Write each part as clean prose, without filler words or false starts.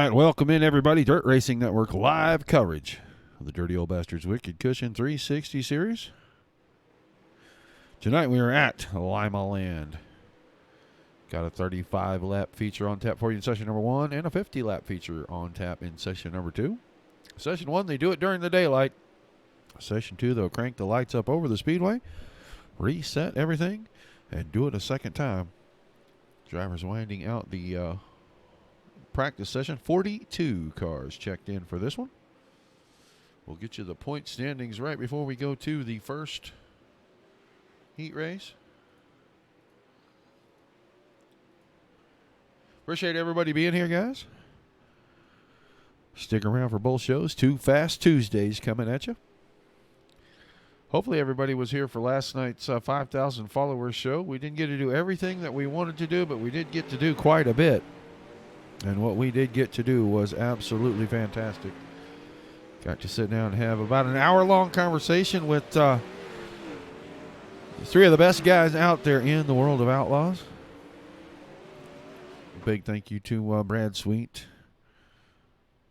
right, welcome in everybody. Dirt Racing Network live coverage of the Dirty Old Bastards Wicked Cushion 360 series. Tonight we are at Lima Land. Got a 35-lap feature on tap for you in session number 1 and a 50-lap feature on tap in session number 2. Session 1, they do it during the daylight. Session 2, they'll crank the lights up over the speedway, reset everything, and do it a second time. Drivers winding out the practice session. 42 cars checked in for this one. We'll get you the point standings right before we go to the first heat race. Appreciate everybody being here, guys. Stick around for both shows. 2 Fast Tuesdays coming at you. Hopefully everybody was here for last night's 5,000 followers show. We didn't get to do everything that we wanted to do, but we did get to do quite a bit. And what we did get to do was absolutely fantastic. Got to sit down and have about an hour-long conversation with 3 of the best guys out there in the world of outlaws. A big thank you to Brad Sweet,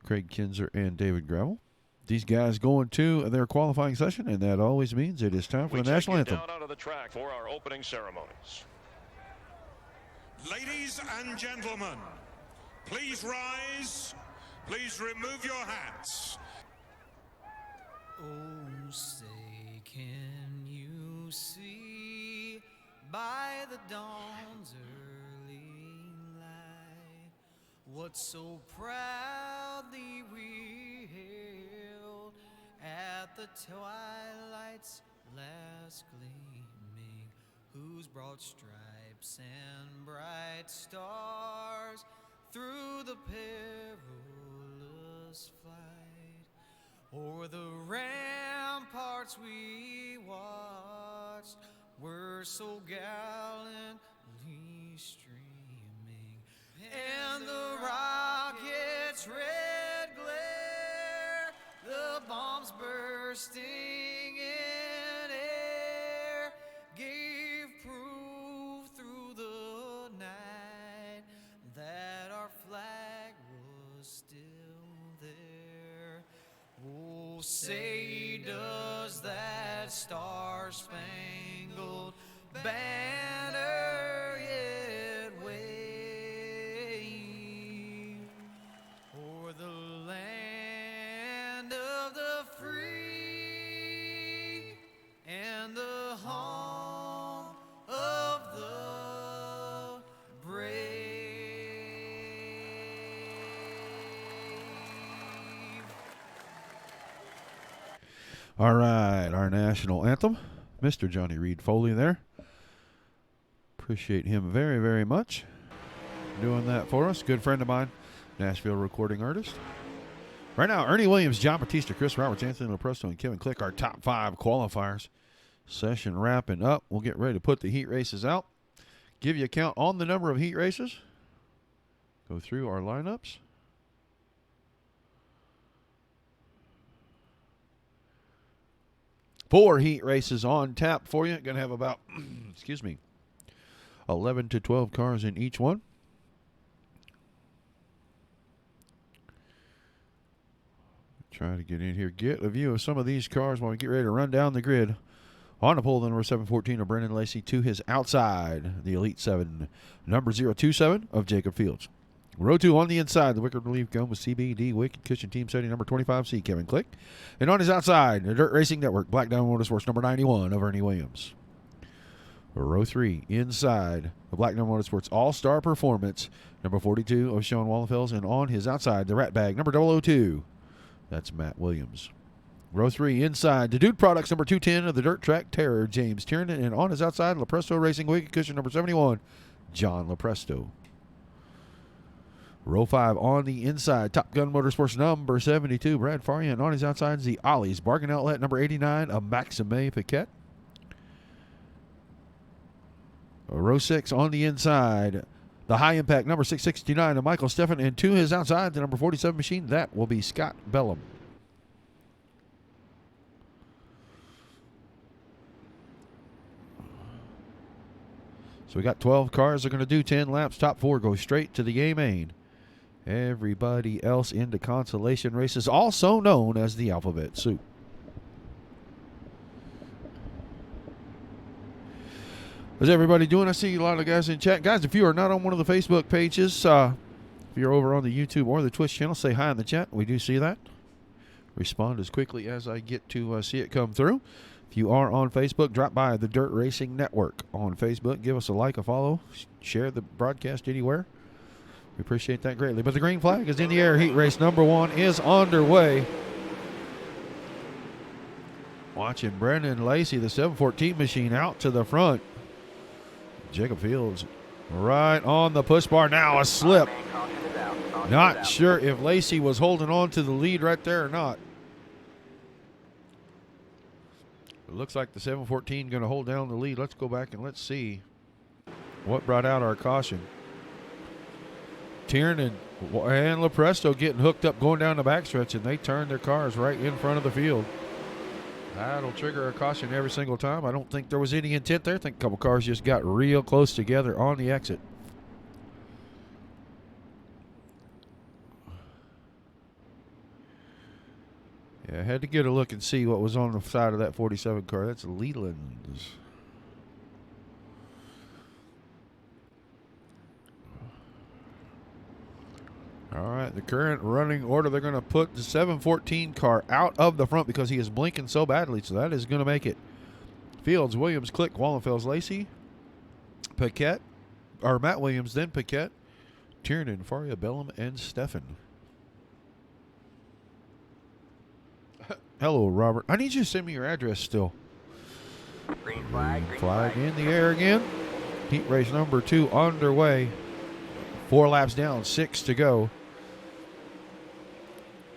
Craig Kinzer, and David Gravel. These guys going to their qualifying session, and that always means it is time for the national anthem. Down onto the track for our opening ceremonies. Ladies and gentlemen, please rise. Please remove your hats. Oh, say, can you see by the dawn's early light what so proudly we hailed at the twilight's last gleaming, whose broad stripes and bright stars through the perilous flight o'er the ramparts we watched were so gallantly streaming, and the rocket's red glare, the bombs bursting in air, gave proof through the night that our flag was still there. Oh, say does that star-spangled banner yet wave o'er the land of the free and the home of the brave. All right, our national anthem. Mr. Johnny Reed Foley there. Appreciate him very, very much doing that for us. Good friend of mine, Nashville recording artist. Right now, Ernie Williams, John Batista, Chris Roberts, Anthony Lepresto, and Kevin Click, our top 5 qualifiers. Session wrapping up. We'll get ready to put the heat races out. Give you a count on the number of heat races. Go through our lineups. Four heat races on tap for you. Going to have about, 11 to 12 cars in each one. Try to get in here, get a view of some of these cars while we get ready to run down the grid. On the pole, the number 714 of Brendan Lacey, to his outside, the Elite 7, number 027 of Jacob Fields. Row 2 on the inside, the Wicked Relief Gun with CBD Wicked Cushion Team Setting number 25C, Kevin Click. And on his outside, the Dirt Racing Network, Black Diamond Motorsports number 91 of Ernie Williams. Row 3 inside, the Black Diamond Motorsports All-Star Performance, number 42 of Sean Wallenfels. And on his outside, the Rat Bag, number 002, that's Matt Williams. Row 3 inside, the Dude Products number 210 of the Dirt Track Terror, James Tiernan. And on his outside, Lepresto Racing Wicked Cushion number 71, John Lepresto. Row 5 on the inside, Top Gun Motorsports number 72, Brad Faria. And on his outside is the Ollie's Bargain Outlet number 89 of Maxime Paquette. Row 6 on the inside, the High Impact number 669 of Michael Steffen. And to his outside, the number 47 machine, that will be Scott Bellum. So we got 12 cars. They're going to do 10 laps. Top 4 go straight to the A main. Everybody else into consolation races, also known as the Alphabet Soup. How's everybody doing? I see a lot of guys in chat. Guys, if you are not on one of the Facebook pages, if you're over on the YouTube or the Twitch channel, say hi in the chat. We do see that. Respond as quickly as I get to see it come through. If you are on Facebook, drop by the Dirt Racing Network on Facebook. Give us a like, a follow, share the broadcast anywhere. We appreciate that greatly. But the green flag is in the air. Heat race number 1 is underway. Watching Brendan Lacey, the 714 machine, out to the front. Jacob Fields right on the push bar. Now a slip. Not sure if Lacey was holding on to the lead right there or not. It looks like the 714 going to hold down the lead. Let's go back and let's see what brought out our caution. Tiernan and LaPresto getting hooked up going down the backstretch, and they turn their cars right in front of the field. That'll trigger a caution every single time. I don't think there was any intent there. I think a couple cars just got real close together on the exit. Yeah, I had to get a look and see what was on the side of that 47 car. That's Leland's. All right, the current running order, they're going to put the 714 car out of the front because he is blinking so badly, so that is going to make it Fields, Williams, Click, Wallenfels, Lacey, Paquette, or Matt Williams, then Paquette, Tiernan, Faria, Bellum, and Steffen. Hello, Robert. I need you to send me your address still. Green flag in the air again. Heat race number 2 underway. 4 laps down, 6 to go.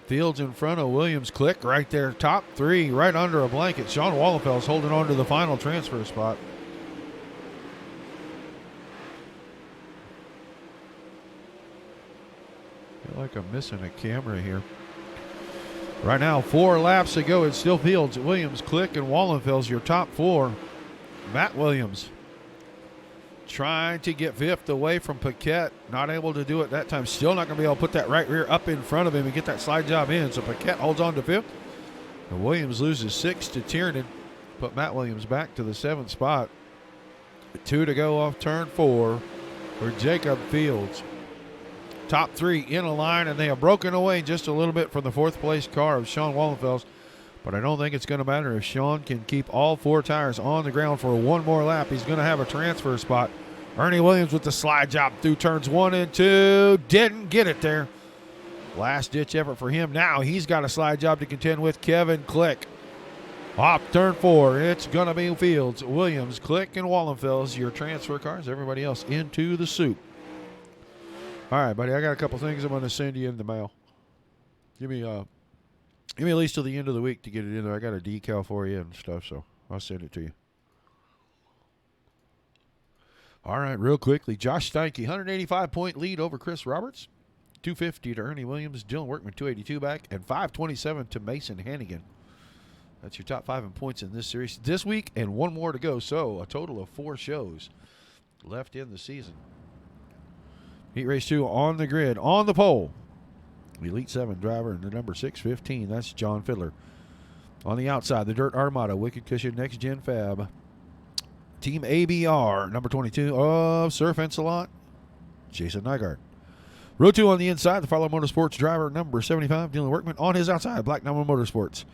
Fields in front of Williams. Click right there. Top 3 right under a blanket. Sean Wallenfels holding on to the final transfer spot. Feel like I'm missing a camera here. Right now, 4 laps to go. It's still Fields, Williams, Click, and Wallenfels, your top 4. Matt Williams trying to get 5th away from Paquette. Not able to do it that time. Still not going to be able to put that right rear up in front of him and get that slide job in. So Paquette holds on to 5th. And Williams loses 6 to Tiernan. Put Matt Williams back to the 7th spot. 2 to go off turn 4 for Jacob Fields. Top 3 in a line, and they have broken away just a little bit from the 4th place car of Sean Wallenfels. But I don't think it's going to matter if Sean can keep all 4 tires on the ground for one more lap. He's going to have a transfer spot. Ernie Williams with the slide job through turns 1 and 2. Didn't get it there. Last ditch effort for him. Now he's got a slide job to contend with. Kevin Click. Off turn 4. It's going to be Fields, Williams, Click, and Wallenfels, your transfer cars. Everybody else into the soup. All right, buddy, I got a couple things I'm going to send you in the mail. Give me at least till the end of the week to get it in there. I got a decal for you and stuff, so I'll send it to you. All right, real quickly, Josh Steinke, 185-point lead over Chris Roberts. 250 to Ernie Williams, Dylan Workman, 282 back, and 527 to Mason Hannigan. That's your top 5 in points in this series this week, and 1 more to go, so a total of 4 shows left in the season. Heat race 2 on the grid, on the pole. Elite 7 driver and the number 615. That's John Fiddler. On the outside, the Dirt Armada, Wicked Cushion, Next Gen Fab. Team ABR, number 22 of Surf Ensalot, Jason Nygaard. Row 2 on the inside, the Follow Motorsports driver, number 75, Dylan Workman. On his outside, Black Diamond Motorsports.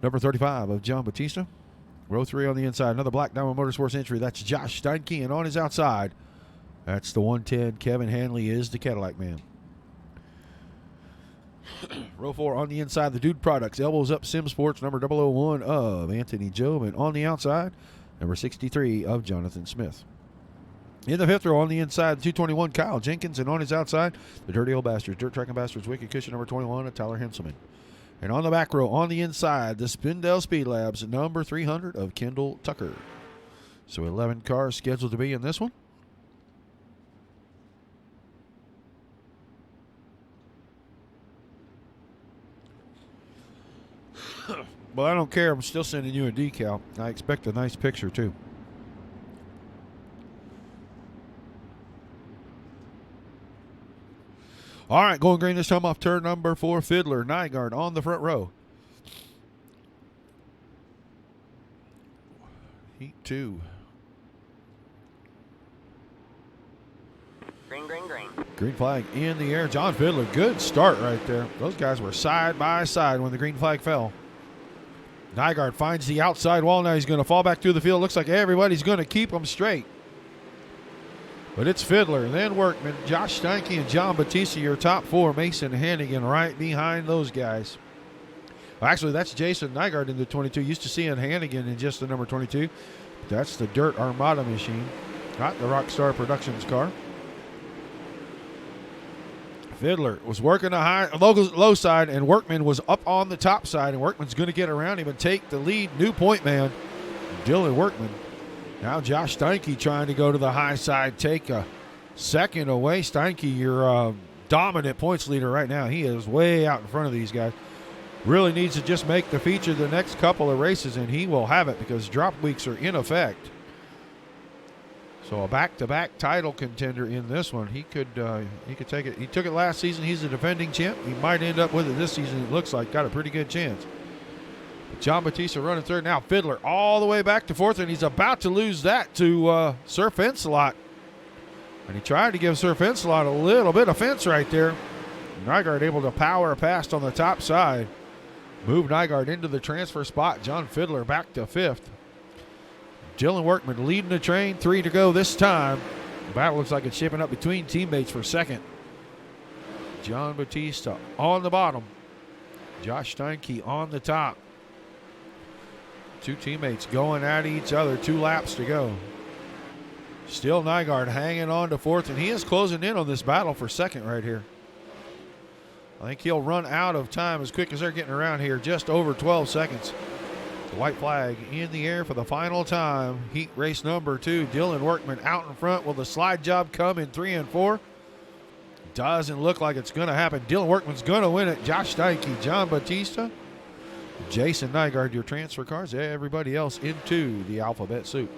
Number 35 of John Batista. Row 3 on the inside, another Black Diamond Motorsports entry. That's Josh Steinke. And on his outside, that's the 110. Kevin Hanley is the Cadillac man. Row 4 on the inside, the Dude Products. Elbows Up Sim Sports, number 001 of Anthony Job. And on the outside, number 63 of Jonathan Smith. In the 5th row on the inside, the 221 Kyle Jenkins. And on his outside, the Dirty Old Bastards, Dirt Track Bastards, Wicked Cushion, number 21 of Tyler Henselman. And on the back row on the inside, the Spindale Speed Labs, number 300 of Kendall Tucker. So 11 cars scheduled to be in this one. Well, I don't care. I'm still sending you a decal. I expect a nice picture, too. All right, going green this time off turn number 4. Fiddler, Nygaard on the front row. Heat 2. Green, green, green. Green flag in the air. John Fiddler, good start right there. Those guys were side by side when the green flag fell. Nygaard finds the outside wall. Now he's going to fall back through the field. Looks like everybody's going to keep him straight. But it's Fiddler, then Workman, Josh Steinke, and John Batista, your top 4. Mason Hannigan right behind those guys. Well, actually, that's Jason Nygaard in the 22. Used to seeing Hannigan in just the number 22. That's the Dirt Armada machine, not the Rockstar Productions car. Fiddler was working the low side, and Workman was up on the top side, and Workman's going to get around him and take the lead. New point man, Dylan Workman. Now Josh Steinke trying to go to the high side, take a second away. Steinke, your dominant points leader right now. He is way out in front of these guys. Really needs to just make the feature the next couple of races, and he will have it because drop weeks are in effect. So a back-to-back title contender in this one. He could take it. He took it last season. He's a defending champ. He might end up with it this season. It looks like got a pretty good chance. But John Batista running third. Now Fiddler all the way back to fourth, and he's about to lose that to Sir Fencelot. And he tried to give Sir Fencelot a little bit of fence right there. Nygaard able to power past on the top side. Move Nygaard into the transfer spot. John Fiddler back to fifth. Dylan Workman leading the train, 3 to go this time. The battle looks like it's shaping up between teammates for second. John Batista on the bottom. Josh Steinke on the top. 2 teammates going at each other, 2 laps to go. Still Nygaard hanging on to fourth, and he is closing in on this battle for second right here. I think he'll run out of time as quick as they're getting around here, just over 12 seconds. The white flag in the air for the final time. Heat race number 2. Dylan Workman out in front. Will the slide job come in 3 and 4? Doesn't look like it's going to happen. Dylan Workman's going to win it. Josh Steinke, John Batista, Jason Nygaard, your transfer cars. Everybody else into the alphabet soup.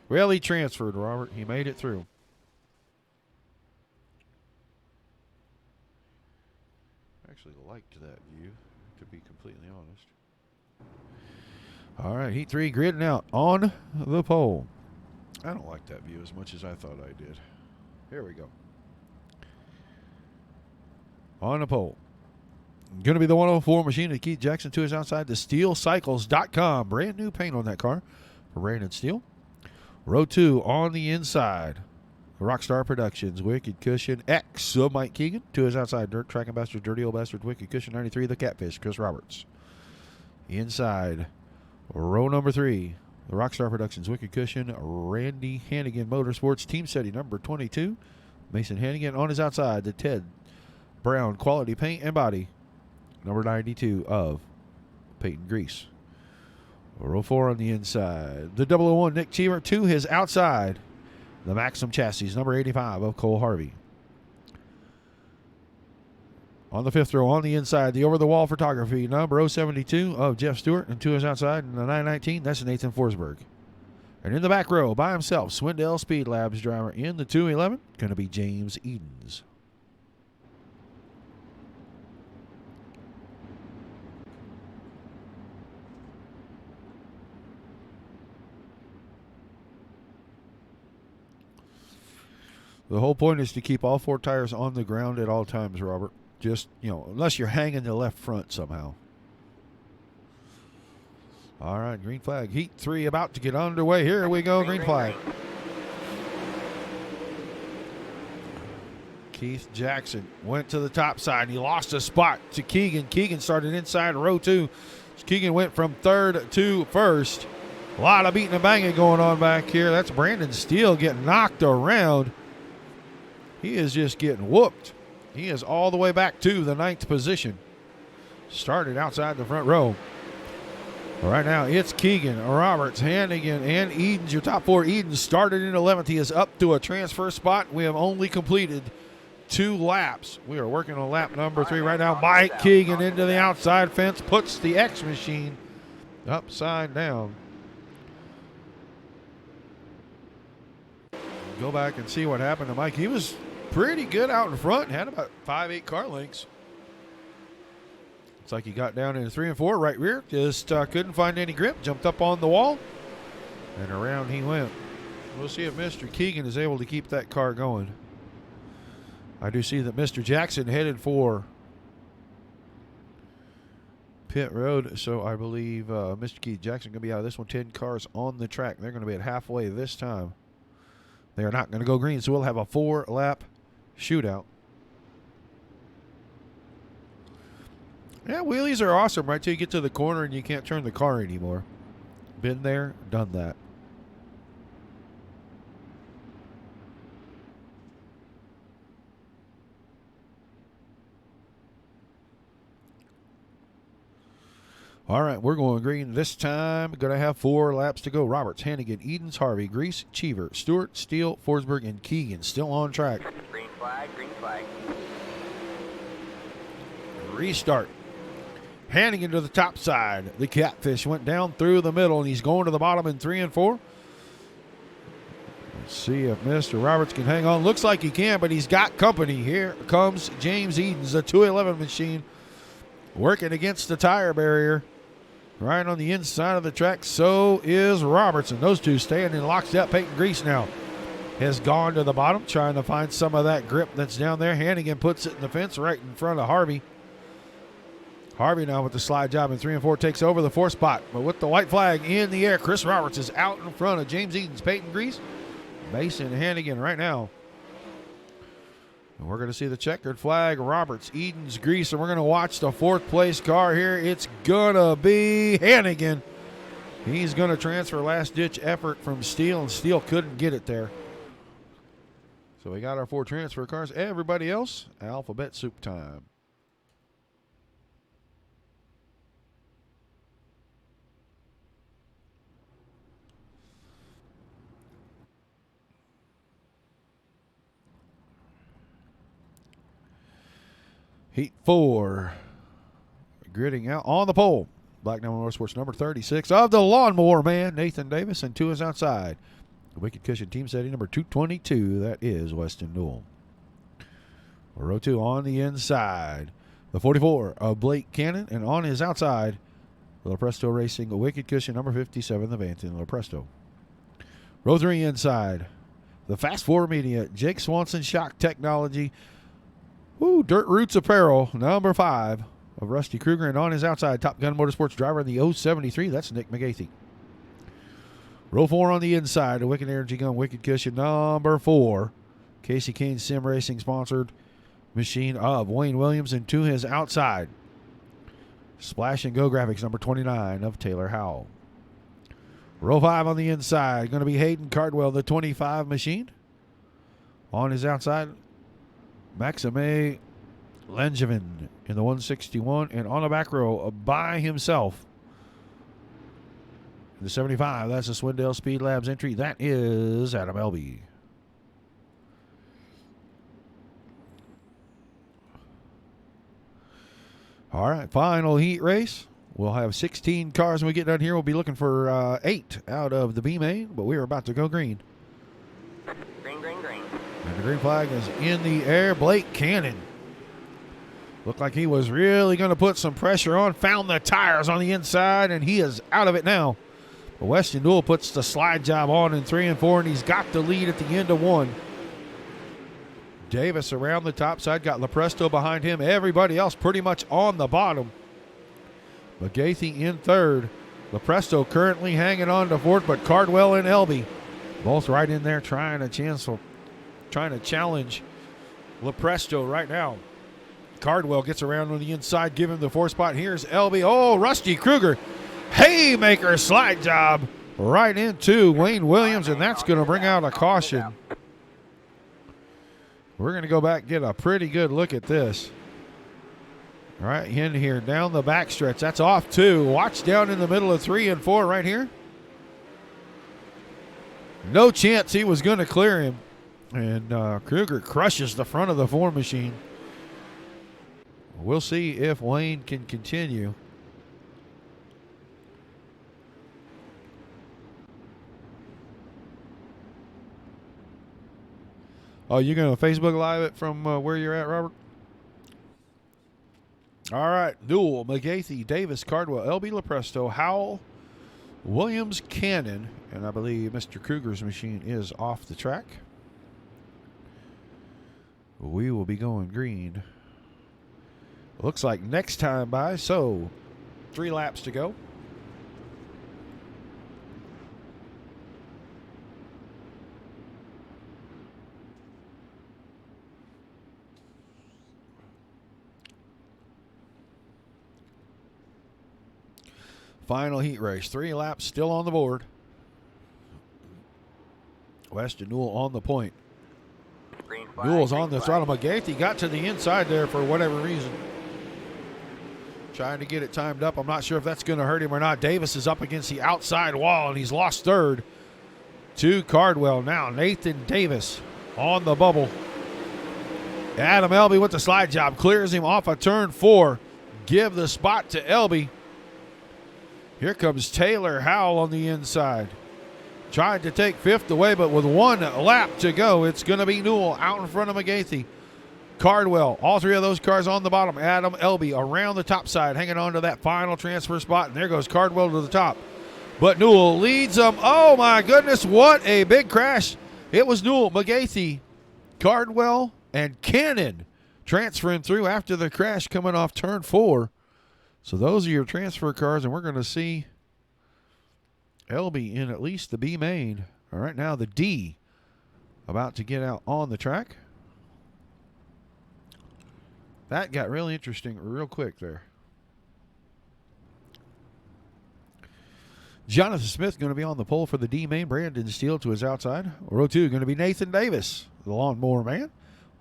Well, he transferred, Robert. He made it through. Actually liked that view, to be completely honest. All right, Heat 3 gridding out on the pole. I don't like that view as much as I thought I did. Here we go. On the pole. Going to be the 104 machine of Keith Jackson to his outside. The SteelCycles.com. Brand new paint on that car for Brandon Steele. Row 2 on the inside. Rockstar Productions, Wicked Cushion X of Mike Keegan. To his outside, Dirt Track Ambassador, Dirty Old Bastard, Wicked Cushion 93, The Catfish, Chris Roberts. Inside, row number 3, the Rockstar Productions, Wicked Cushion, Randy Hannigan Motorsports, Team Setting number 22. Mason Hannigan on his outside, the Ted Brown Quality Paint and Body, number 92 of Peyton Grease. Row 4 on the inside. The 001 Nick Cheever to his outside. The Maxim Chassis, number 85 of Cole Harvey. On the 5th row on the inside, the over-the-wall photography, number 072 of Jeff Stewart. And to his outside, in the 919, that's Nathan Forsberg. And in the back row, by himself, Swindell Speed Labs driver in the 211, going to be James Edens. The whole point is to keep all 4 tires on the ground at all times, Robert. Just, unless you're hanging the left front somehow. All right, green flag. Heat 3 about to get underway. Here we go, green flag. Keith Jackson went to the top side. He lost a spot to Keegan. Keegan started inside row 2. Keegan went from third to first. A lot of beating and banging going on back here. That's Brandon Steele getting knocked around. He is just getting whooped. He is all the way back to the 9th position. Started outside the front row. Right now, it's Keegan, Roberts, Hannigan, and Edens. Your top 4. Edens started in 11th. He is up to a transfer spot. We have only completed 2 laps. We are working on lap number 3 right now. Mike Keegan into the outside fence, puts the X machine upside down. Go back and see what happened to Mike. He was pretty good out in front. Had about 5-8 car lengths. Looks like he got down into 3 and 4 right rear. Just couldn't find any grip. Jumped up on the wall. And around he went. We'll see if Mr. Keegan is able to keep that car going. I do see that Mr. Jackson headed for pit road. So I believe Mr. Keith Jackson going to be out of this one. 10 cars on the track. They're going to be at halfway this time. They are not going to go green. So we'll have a 4-lap shootout. Yeah, wheelies are awesome right till you get to the corner and you can't turn the car anymore. Been there, done that. All right, we're going green this time. Going to have 4 laps to go. Roberts, Hannigan, Edens, Harvey, Grease, Cheever, Stewart, Steele, Forsberg, and Keegan still on track. Green flag, green flag. Restart. Hannigan to the top side. The Catfish went down through the middle, and he's going to the bottom in 3 and 4. Let's see if Mr. Roberts can hang on. Looks like he can, but he's got company. Here comes James Edens, the 211 machine, working against the tire barrier. Right on the inside of the track, so is Robertson. Those two staying in lockstep. Peyton Grease now has gone to the bottom, trying to find some of that grip that's down there. Hannigan puts it in the fence right in front of Harvey. Harvey now with the slide job in 3 and 4 takes over the 4th spot. But with the white flag in the air, Chris Roberts is out in front of James Edens, Peyton Grease, Mason Hannigan right now. And we're going to see the checkered flag, Roberts, Edens, Grease, and we're going to watch the 4th place car here. It's going to be Hannigan. He's going to transfer last-ditch effort from Steele, and Steele couldn't get it there. So we got our 4 transfer cars. Everybody else, alphabet soup time. Heat 4. Gridding out on the pole. Black Diamond Motorsports number 36 of the Lawnmower Man, Nathan Davis, and 2 is outside. The Wicked Cushion team setting number 222. That is Weston Newell. Row 2 on the inside. The 44 of Blake Cannon, and on his outside, the Presto Racing Wicked Cushion number 57, the Vanton Presto. Row 3 inside. The Fast 4 Media, Jake Swanson Shock Technology. Dirt Roots Apparel, number 5 of Rusty Kruger, and on his outside, Top Gun Motorsports driver in the 073. That's Nick McGathy. Row 4 on the inside, a Wicked Energy Gun, Wicked Cushion, number 4. Casey Kane Sim Racing sponsored machine of Wayne Williams, and to his outside, Splash and Go Graphics, number 29 of Taylor Howell. Row 5 on the inside, going to be Hayden Cardwell, the 25 machine. On his outside, Maxime Langevin in the 161, and on the back row by himself, the 75, that's the Swindale Speed Labs entry. That is Adam Elby. All right, final heat race. We'll have 16 cars when we get done here. We'll be looking for 8 out of the B main, but we are about to go green. Green, green, green. And the green flag is in the air. Blake Cannon looked like he was really going to put some pressure on. Found the tires on the inside, and he is out of it now. But Weston Newell puts the slide job on in 3 and 4, and he's got the lead at the end of 1. Davis around the top side, got Lepresto behind him. Everybody else pretty much on the bottom. McGathy in 3rd. Lepresto currently hanging on to 4th, but Cardwell and Elby both right in there trying to challenge Lepresto right now. Cardwell gets around on the inside, give him the 4th spot. Here's Elby. Oh, Rusty Kruger. Haymaker slide job right into Wayne Williams, and that's going to bring out a caution. We're going to go back and get a pretty good look at this. All right, in here, down the back stretch. That's off 2. Watch down in the middle of 3 and 4 right here. No chance he was going to clear him. And Kruger crushes the front of the 4 machine. We'll see if Wayne can continue. Oh, you're going to Facebook Live it from where you're at, Robert? All right. Newell, McGathey, Davis, Cardwell, LB LaPresto, Howell, Williams, Cannon, and I believe Mr. Kruger's machine is off the track. We will be going green. Looks like next time by, so 3 laps to go. Final heat race. 3 laps still on the board. Weston Newell on the point. Green flag. Newell's green on the flag. throttle. McGathey got to the inside there for whatever reason. Trying to get it timed up. I'm not sure if that's going to hurt him or not. Davis is up against the outside wall, and he's lost third to Cardwell. Now Nathan Davis on the bubble. Adam Elby with the slide job. Clears him off of turn 4. Give the spot to Elby. Here comes Taylor Howell on the inside. Tried to take 5th away, but with 1 lap to go, it's going to be Newell out in front of McGathey. Cardwell, all 3 of those cars on the bottom. Adam Elby around the top side, hanging on to that final transfer spot. And there goes Cardwell to the top. But Newell leads them. Oh, my goodness, what a big crash. It was Newell, McGathey, Cardwell, and Cannon transferring through after the crash coming off turn 4. So those are your transfer cars, and we're going to see Elby in at least the B main. All right, now the D about to get out on the track. That got really interesting real quick there. Jonathan Smith going to be on the pole for the D main. Brandon Steele to his outside. Row 2 going to be Nathan Davis, the lawnmower man,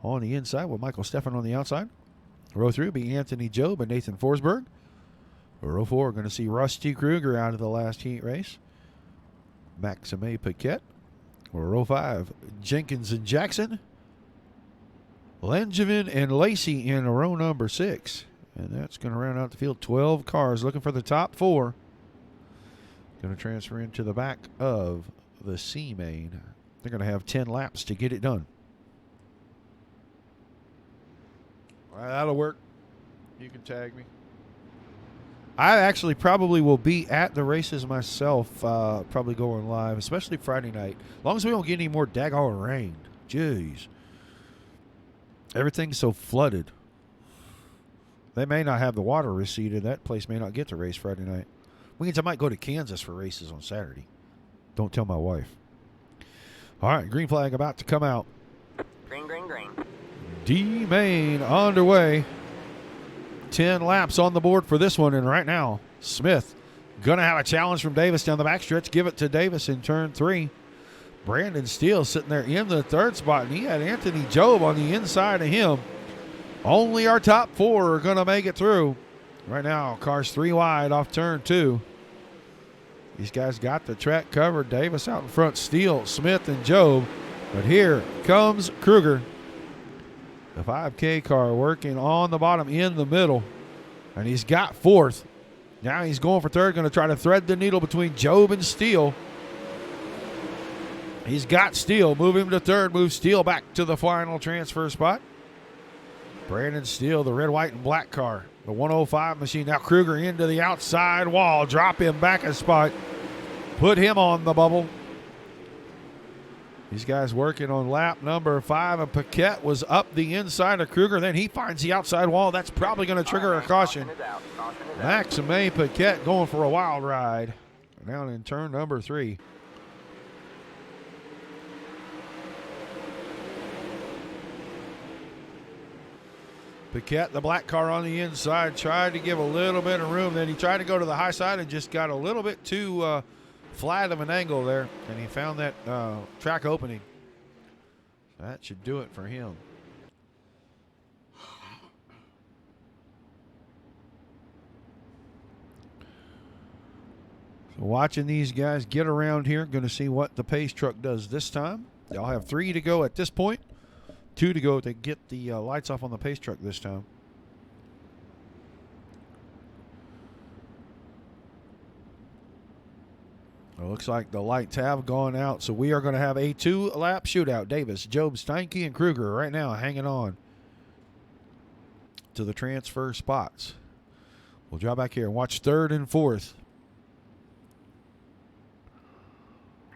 on the inside with Michael Steffen on the outside. Row 3 will be Anthony Job and Nathan Forsberg. Row 4, going to see Rusty Kruger out of the last heat race. Maxime Paquette. Row 5, Jenkins and Jackson. Langevin and Lacey in row number 6. And that's going to round out the field. 12 cars looking for the top 4. Going to transfer into the back of the C main. They're going to have 10 laps to get it done. All right, that'll work. You can tag me. I actually probably will be at the races myself, probably going live, especially Friday night. As long as we don't get any more daggone rain. Jeez. Everything's so flooded. They may not have the water receded. That place may not get to race Friday night. Means I might go to Kansas for races on Saturday. Don't tell my wife. All right, green flag about to come out. Green, green, green. D main underway. 10 laps on the board for this one, and right now, Smith going to have a challenge from Davis down the backstretch. Give it to Davis in turn 3. Brandon Steele sitting there in the 3rd spot, and he had Anthony Job on the inside of him. Only our top 4 are going to make it through. Right now, cars 3 wide off turn 2. These guys got the track covered. Davis out in front, Steele, Smith, and Job. But here comes Kruger. The 5K car working on the bottom in the middle. And he's got 4th. Now he's going for 3rd, going to try to thread the needle between Job and Steele. He's got Steele. Move him to 3rd. Move Steele back to the final transfer spot. Brandon Steele, the red, white, and black car. The 105 machine. Now Kruger into the outside wall. Drop him back a spot. Put him on the bubble. These guys working on lap number 5, and Paquette was up the inside of Kruger. Then he finds the outside wall. That's probably going to trigger a caution. Maxime Paquette going for a wild ride down in turn number 3. Paquette, the black car on the inside, tried to give a little bit of room. Then he tried to go to the high side and just got a little bit too flat of an angle there, and he found that track opening. That should do it for him. So watching these guys get around here, going to see what the pace truck does this time. They'll have 3 to go at this point. 2 to go to get the lights off on the pace truck this time. It looks like the lights have gone out, so we are going to have a 2-lap shootout. Davis, Job, Steinke, and Kruger right now hanging on to the transfer spots. We'll drop back here and watch third and fourth.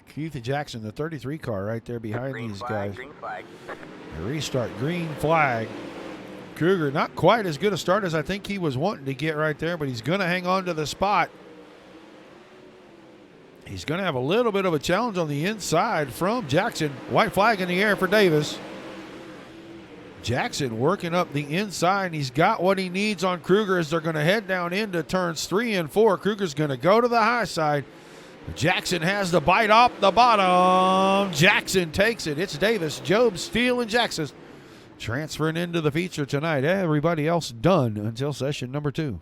Keith Jackson, the 33 car right there behind Green these flag, guys. green flag. A restart, green flag. Kruger, not quite as good a start as I think he was wanting to get right there, but he's going to hang on to the spot. He's going to have a little bit of a challenge on the inside from Jackson. White flag in the air for Davis. Jackson working up the inside. He's got what he needs on Kruger as they're going to head down into turns 3 and 4. Kruger's going to go to the high side. Jackson has the bite off the bottom. Jackson takes it. It's Davis, Job, Steele, and Jackson transferring into the feature tonight. Everybody else done until session number 2.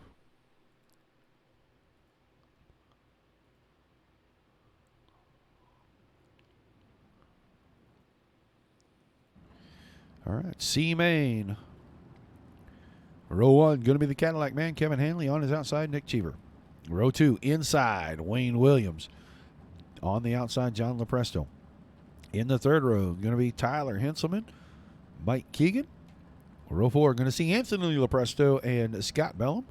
All right, C main. Row 1, going to be the Cadillac man, Kevin Hanley. On his outside, Nick Cheever. Row 2, inside, Wayne Williams. On the outside, John Lopresto. In the third row, going to be Tyler Henselman, Mike Keegan. Row 4, going to see Anthony Lopresto and Scott Bellum.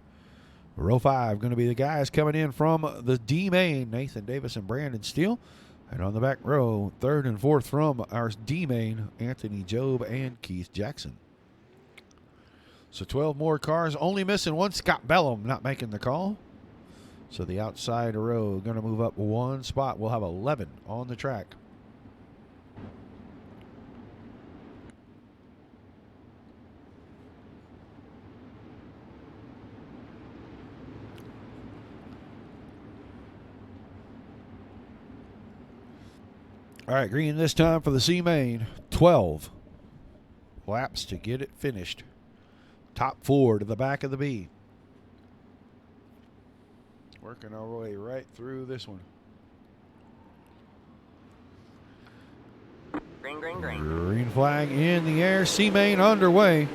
Row 5, going to be the guys coming in from the D main, Nathan Davis and Brandon Steele. And on the back row, third and fourth from our D main, Anthony Job and Keith Jackson. So 12 more cars, only missing one. Scott Bellum not making the call. So the outside row going to move up one spot. We'll have 11 on the track. All right, green this time for the C main. 12 laps to get it finished. Top 4 to the back of the B. Working our way right through this one. Green, green, green. Green flag in the air. C main underway.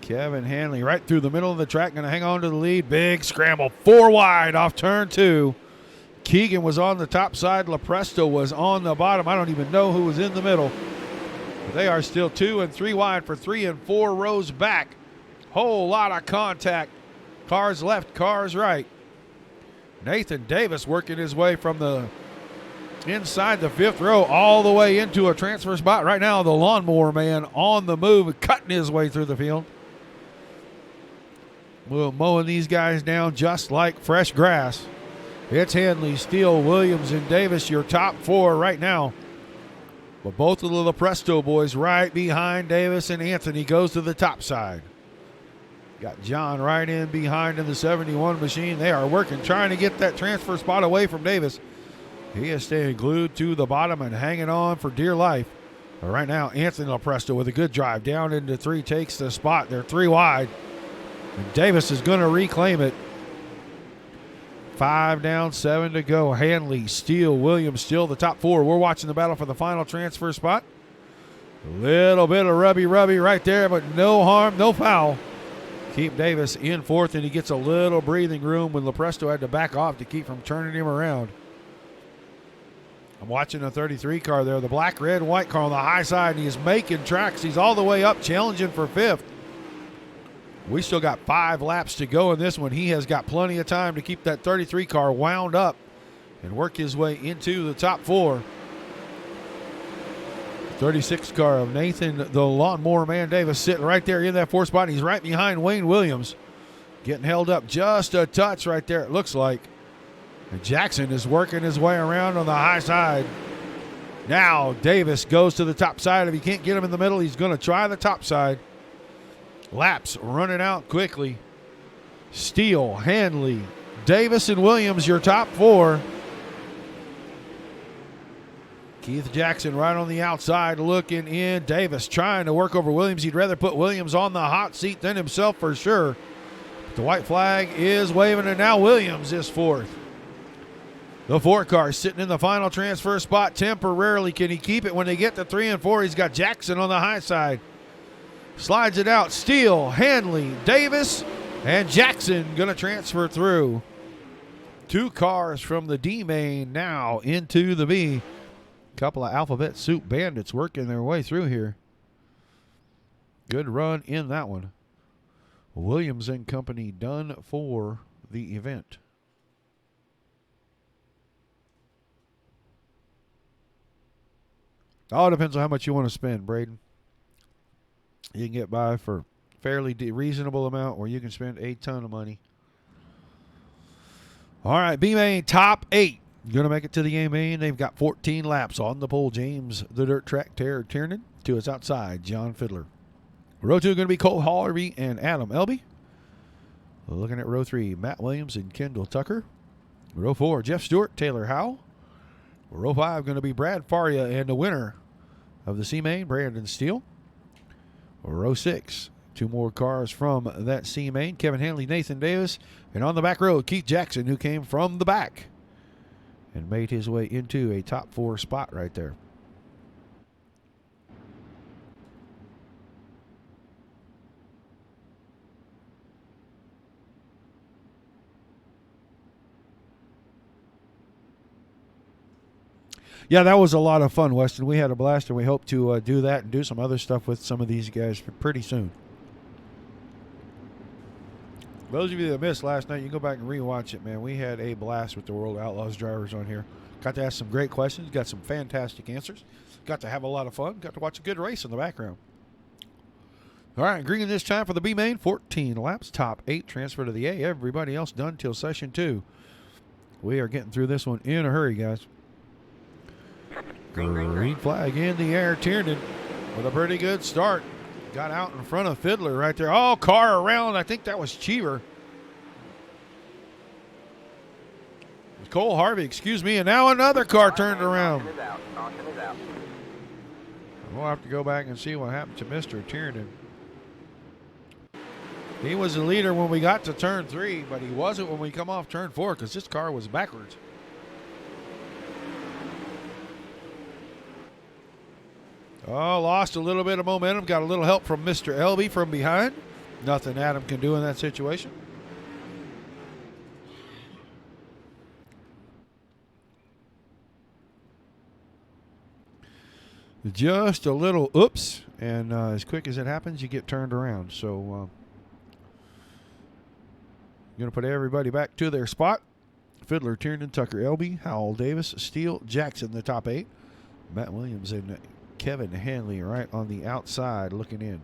Kevin Hanley right through the middle of the track. Going to hang on to the lead. Big scramble. 4 wide off turn 2. Keegan was on the top side. Lopresto was on the bottom. I don't even know who was in the middle. But they are still 2 and 3 wide for 3 and 4 rows back. Whole lot of contact. Cars left, cars right. Nathan Davis working his way from the inside the 5th row all the way into a transfer spot. Right now, the lawnmower man on the move, cutting his way through the field. We're mowing these guys down just like fresh grass. It's Hanley, Steele, Williams, and Davis, your top 4 right now. But both of the Lopresto boys right behind Davis, and Anthony goes to the top side. Got John right in behind in the 71 machine. They are working, trying to get that transfer spot away from Davis. He is staying glued to the bottom and hanging on for dear life. But right now, Anthony Lopresto with a good drive down into 3 takes the spot. They're 3 wide. And Davis is going to reclaim it. 5 down, 7 to go. Hanley, Steele, Williams still the top 4. We're watching the battle for the final transfer spot. A little bit of rubby right there, but no harm, no foul. Keep Davis in 4th, and he gets a little breathing room when Lopresto had to back off to keep from turning him around. I'm watching a 33 car there, the black, red, white car on the high side, and he is making tracks. He's all the way up, challenging for 5th. We still got 5 laps to go in this one. He has got plenty of time to keep that 33 car wound up and work his way into the top 4. 36 car of Nathan, the lawnmower man Davis, sitting right there in that 4th spot. He's right behind Wayne Williams. Getting held up just a touch right there, it looks like. And Jackson is working his way around on the high side. Now Davis goes to the top side. If he can't get him in the middle, he's going to try the top side. Laps running out quickly. Steele, Hanley, Davis, and Williams, your top 4. Keith Jackson right on the outside looking in. Davis trying to work over Williams. He'd rather put Williams on the hot seat than himself for sure. But the white flag is waving, and now Williams is 4th. The 4 car sitting in the final transfer spot temporarily. Can he keep it when they get to 3 and 4? He's got Jackson on the high side. Slides it out. Steele, Hanley, Davis, and Jackson going to transfer through. 2 cars from the D main now into the B. Couple of alphabet soup bandits working their way through here. Good run in that one. Williams and Company done for the event. All depends on how much you want to spend, Braden. You can get by for a fairly reasonable amount, or you can spend a ton of money. All right, B-Main top 8. Going to make it to the A-Main. They've got 14 laps on the pole. James, the Dirt Track Terror Tiernan, to his outside, John Fiddler. Row 2 going to be Cole Harvey and Adam Elby. Looking at row 3, Matt Williams and Kendall Tucker. Row 4, Jeff Stewart, Taylor Howell. Row 5 going to be Brad Faria and the winner of the C-Main, Brandon Steele. Row 6, 2 more cars from that C-Main, Kevin Hanley, Nathan Davis. And on the back row, Keith Jackson, who came from the back and made his way into a top 4 spot right there. Yeah, that was a lot of fun, Weston. We had a blast, and we hope to do that and do some other stuff with some of these guys pretty soon. Those of you that missed last night, you can go back and rewatch it, man. We had a blast with the World Outlaws drivers on here. Got to ask some great questions. Got some fantastic answers. Got to have a lot of fun. Got to watch a good race in the background. All right, green this time for the B main. 14 laps, top 8, transfer to the A. Everybody else done till session 2. We are getting through this one in a hurry, guys. Green flag in the air. Tiernan with a pretty good start. Got out in front of Fiddler right there. Oh, car around. I think that was Cheever. Cole Harvey, excuse me. And now another car turned around. We'll have to go back and see what happened to Mr. Tiernan. He was the leader when we got to turn 3, but he wasn't when we come off turn 4 because this car was backwards. Oh, lost a little bit of momentum. Got a little help from Mr. Elby from behind. Nothing Adam can do in that situation. Just a little oops, and as quick as it happens, you get turned around. So, going to put everybody back to their spot. Fiddler, Tiernan, Tucker, Elby, Howell, Davis, Steele, Jackson, the top 8. Matt Williams and Kevin Hanley right on the outside looking in.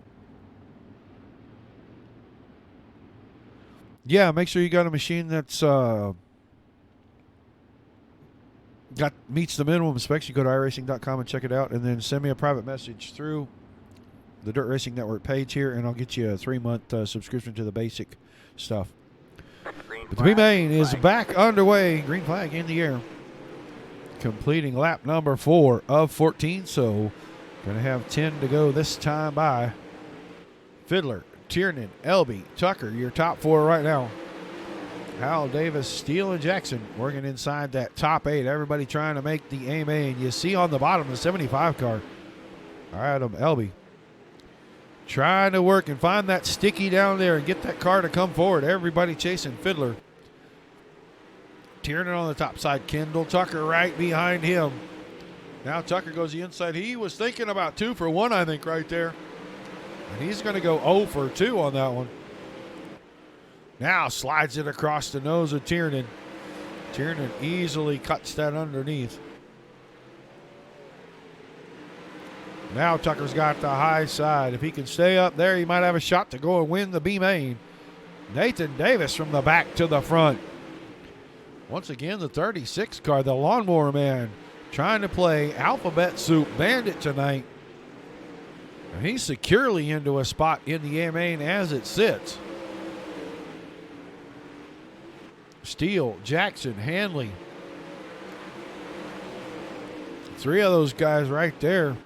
Yeah, make sure you got a machine that's meets the minimum specs. You go to iRacing.com and check it out, and then send me a private message through the Dirt Racing Network page here, and I'll get you a 3-month subscription to the basic stuff. But the B-Main is back underway. Green flag in the air. Completing lap number 4 of 14, so going to have 10 to go this time by. Fiddler, Tiernan, Elby, Tucker, your top 4 right now. Hal, Davis, Steele, and Jackson working inside that top 8. Everybody trying to make the A-Main. You see on the bottom the 75 car. Adam Elby trying to work and find that sticky down there and get that car to come forward. Everybody chasing Fiddler. Tiernan on the top side. Kendall Tucker right behind him. Now Tucker goes the inside. He was thinking about 2 for 1, I think, right there. And he's going to go 0 for 2 on that one. Now slides it across the nose of Tiernan. Tiernan easily cuts that underneath. Now Tucker's got the high side. If he can stay up there, he might have a shot to go and win the B-Main. Nathan Davis from the back to the front. Once again, the 36 car, the Lawnmower Man, trying to play Alphabet Soup Bandit tonight. And he's securely into a spot in the A-Main as it sits. Steele, Jackson, Hanley. 3 of those guys right there.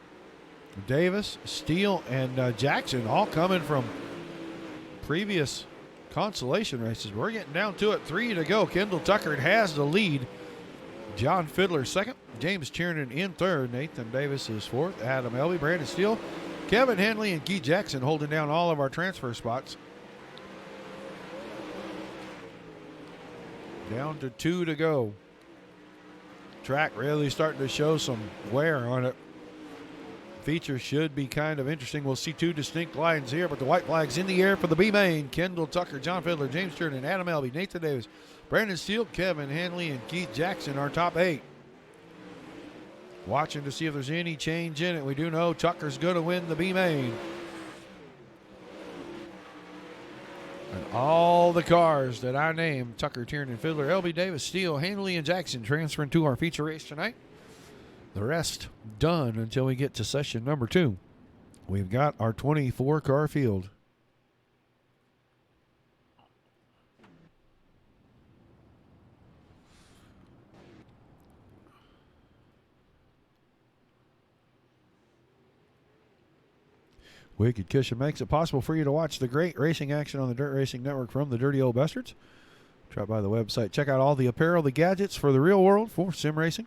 Davis, Steele, and Jackson all coming from previous consolation races. We're getting down to it. 3 to go. Kendall Tucker has the lead. John Fiddler second. James Tiernan in third. Nathan Davis is fourth. Adam Elby, Brandon Steele, Kevin Hanley, and Keith Jackson holding down all of our transfer spots. Down to 2 to go. Track really starting to show some wear on it. Feature should be kind of interesting. We'll see 2 distinct lines here, but the white flag's in the air for the B main. Kendall Tucker, John Fiddler, James Turner, Adam Elby, Nathan Davis, Brandon Steele, Kevin Hanley, and Keith Jackson are top 8. Watching to see if there's any change in it. We do know Tucker's going to win the B main. And all the cars that I named, Tucker, Tiernan, Fiddler, Elby, Davis, Steele, Hanley, and Jackson, transferring to our feature race tonight. The rest done until we get to session number 2. We've got our 24-car field. Wicked Cushion makes it possible for you to watch the great racing action on the Dirt Racing Network from the Dirty Old Bastards. Drop by the website. Check out all the apparel, the gadgets for the real world for sim racing.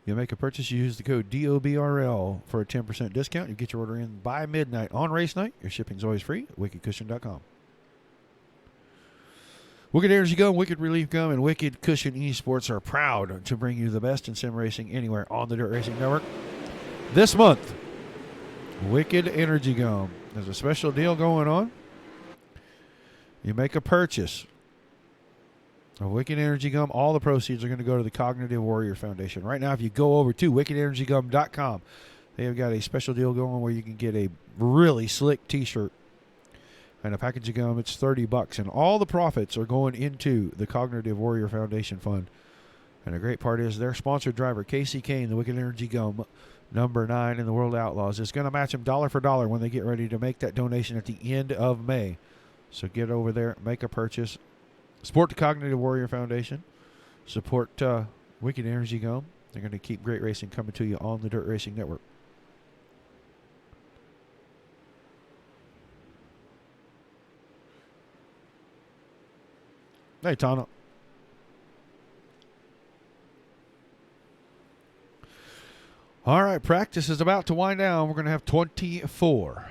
You make a purchase, you use the code DOBRL for a 10% discount. You get your order in by midnight on race night. Your shipping's always free at wickedcushion.com. Wicked Energy Gum, Wicked Relief Gum, and Wicked Cushion Esports are proud to bring you the best in sim racing anywhere on the Dirt Racing Network. This month, Wicked Energy Gum. There's a special deal going on. You make a purchase of Wicked Energy Gum. All the proceeds are going to go to the Cognitive Warrior Foundation. Right now, if you go over to wickedenergygum.com, they have got a special deal going where you can get a really slick t-shirt and a package of gum. It's $30, and all the profits are going into the Cognitive Warrior Foundation Fund. And the great part is their sponsored driver, Casey Kane, the Wicked Energy Gum, number 9 in the World Outlaws, is going to match them dollar for dollar when they get ready to make that donation at the end of May. So get over there, make a purchase, support the Cognitive Warrior Foundation, support Wicked Energy Gum. They're going to keep great racing coming to you on the Dirt Racing Network. Hey, Tana. All right, practice is about to wind down. We're going to have 24.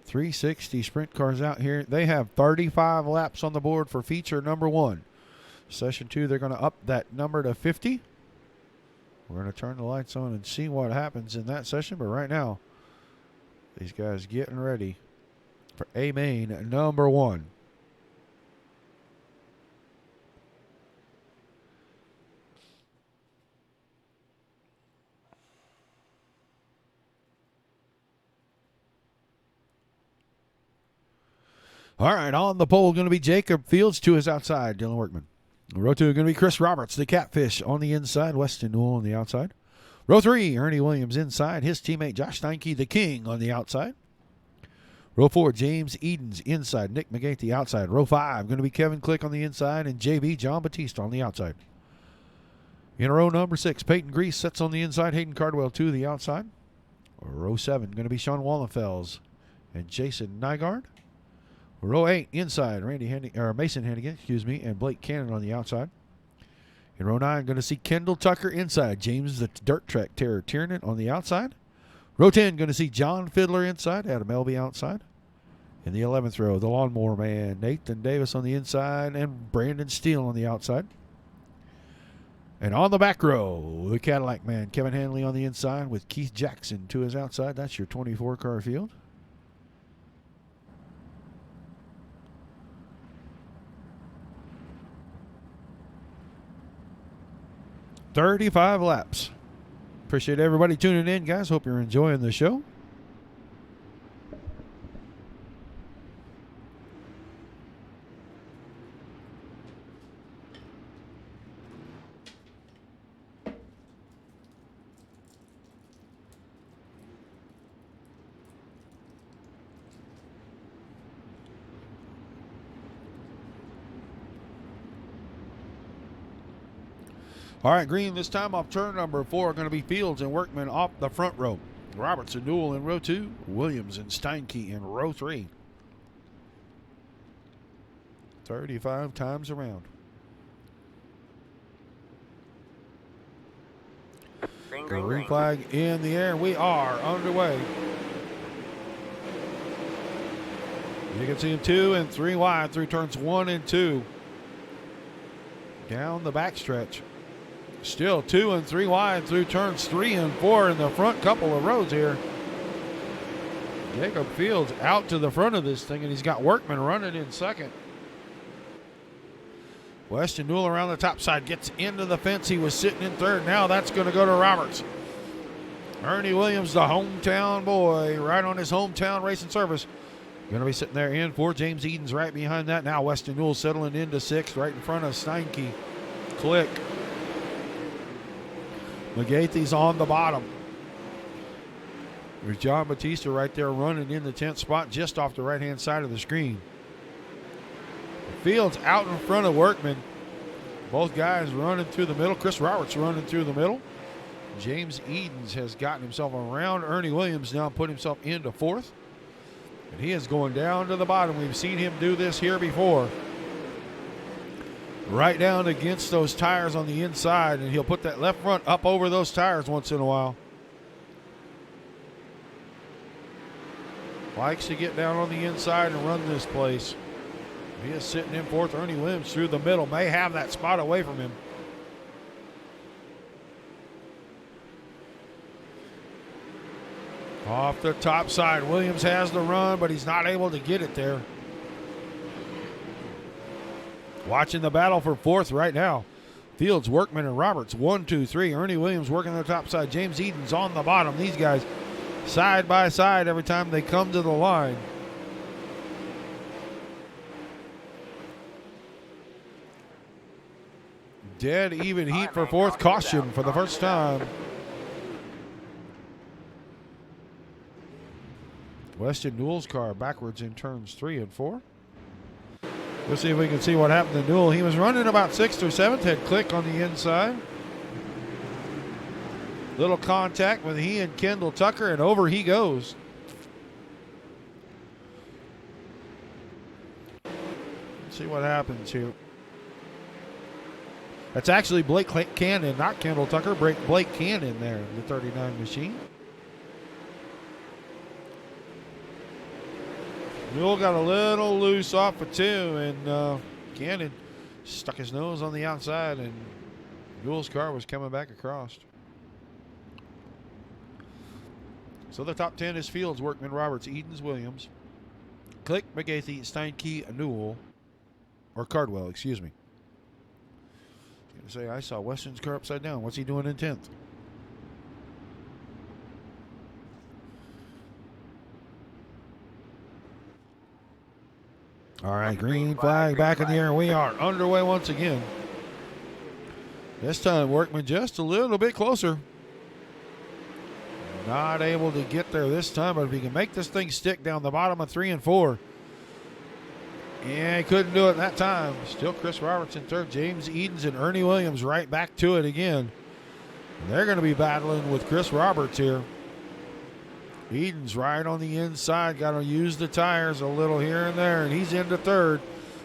360 sprint cars out here. They have 35 laps on the board for feature number 1. Session 2, they're going to up that number to 50. We're going to turn the lights on and see what happens in that session. But right now, these guys getting ready for A main number 1. All right, on the pole going to be Jacob Fields. To his outside, Dylan Workman. Row 2 going to be Chris Roberts, the Catfish, on the inside. Weston Newell on the outside. Row 3, Ernie Williams inside. His teammate Josh Steinke, the King, on the outside. Row 4, James Edens inside. Nick McGate, the outside. Row 5, going to be Kevin Click on the inside and JB John Batista on the outside. In row number 6, Peyton Grease sets on the inside. Hayden Cardwell to the outside. Row 7, going to be Sean Wallenfels and Jason Nygaard. Row 8, inside, Mason Hannigan, and Blake Cannon on the outside. In row 9, going to see Kendall Tucker inside. James the Dirt Track Terror Tiernan on the outside. Row 10, going to see John Fiddler inside. Adam Elby outside. In the 11th row, the Lawnmower Man, Nathan Davis on the inside and Brandon Steele on the outside. And on the back row, the Cadillac Man, Kevin Hanley on the inside with Keith Jackson to his outside. That's your 24-car field. $35 laps. Appreciate everybody tuning in, guys. Hope you're enjoying the show. All right, green this time off turn number 4. Going to be Fields and Workman off the front row. Roberts and Newell in row 2. Williams and Steinke in row 3. 35 times around. Green flag in the air. We are underway. You can see him 2 and 3 wide through turns 1 and 2. Down the backstretch. Still 2 and 3 wide through turns 3 and 4 in the front couple of rows here. Jacob Fields out to the front of this thing, and he's got Workman running in second. Weston Newell around the top side gets into the fence. He was sitting in third. Now that's going to go to Roberts. Ernie Williams, the hometown boy, right on his hometown racing service. Going to be sitting there in for James Eden's right behind that. Now Weston Newell settling into sixth right in front of Steinke. Click. McGathie's on the bottom. There's John Batista right there running in the 10th spot just off the right-hand side of the screen. Fields out in front of Workman. Both guys running through the middle. Chris Roberts running through the middle. James Edens has gotten himself around Ernie Williams now, put himself into fourth. And he is going down to the bottom. We've seen him do this here before. Right down against those tires on the inside, and he'll put that left front up over those tires once in a while. Likes to get down on the inside and run this place. He is sitting in fourth. Ernie Williams through the middle. May have that spot away from him. Off the top side. Williams has the run, but he's not able to get it there. Watching the battle for fourth right now. Fields, Workman, and Roberts. 1, 2, 3. Ernie Williams working the top side. James Edens on the bottom. These guys side by side every time they come to the line. Dead even heat for fourth. Caution for the first time. Weston Newell's car backwards in turns 3 and 4. Let's see if we can see what happened to Newell. He was running about 6th or 7th. Had Click on the inside. Little contact with he and Kendall Tucker, and over he goes. Let's see what happens here. That's actually Blake Cannon, not Kendall Tucker. Blake Cannon there, the 39 machine. Newell got a little loose off of 2, and Cannon stuck his nose on the outside, and Newell's car was coming back across. So the top 10 is Fields, Workman, Roberts, Edens, Williams, Click, McGathie, Steinke, Newell, or Cardwell, excuse me. I was gonna say, I saw Weston's car upside down. What's he doing in 10th? All right, green flag back in the air. We are underway once again. This time, Workman just a little bit closer. Not able to get there this time, but if he can make this thing stick down the bottom of 3 and 4. Yeah, he couldn't do it that time. Still Chris Roberts in third. James Edens and Ernie Williams right back to it again. And they're going to be battling with Chris Roberts here. Edens right on the inside. Got to use the tires a little here and there, and he's into third.